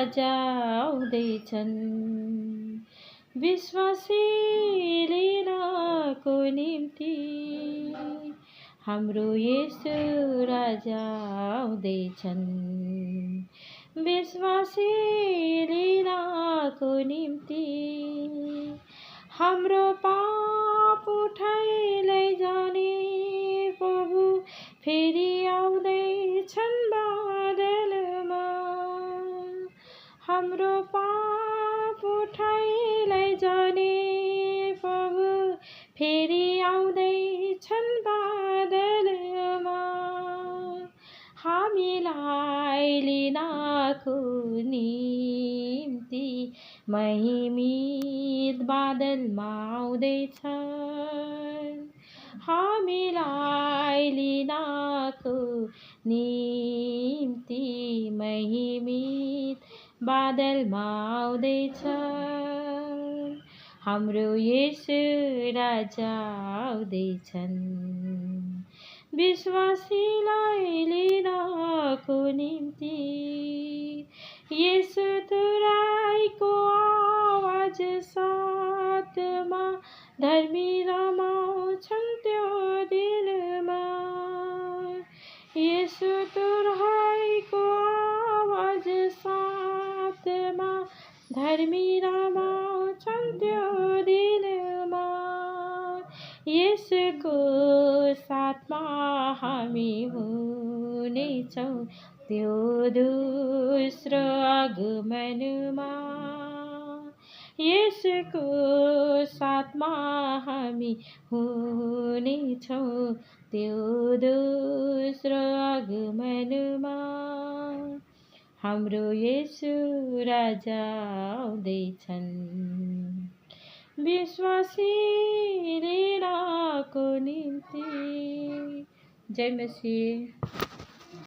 राजा आउँदैछन्। विश्वासी लिनको निम्ति हाम्रो येशू राजा आउँदैछन्। विश्वासी लिनको निम्ति हाम्रो पाप उठाइ लैजाने प्रभु फेरि आउँदैछन् बादलमा। हाम्रो पाप उठाइ लैजाने प्रभु फेरि आउँदैछन् बादलमा। हामीलाई लिनको निम्ति महिमित बादलमा आउँदैछन्। हामीलाई लिनको निम्ति महिमित बादलमा आउँदैछन्। हाम्रो येशू राजा आउँदैछन्। विश्वासीलाई लिनको निम्ति येशू तुराईको आवाज साथमा धर्मी रमाउँछन् त्यो दिनमा। येशू तुराईको आवाज साथमा धर्मी रमाउँछन् त्यो दिनमा। येशूको साथमा हामी हुनेछौँ त्यो दोस्रो आगमनमा। येशूको साथमा हामी हुनेछौँ त्यो दोस्रो आगमनमा। हाम्रो येशू राजा आउँदैछन्। विश्वासी लिनको निम्ति। जय मसीह।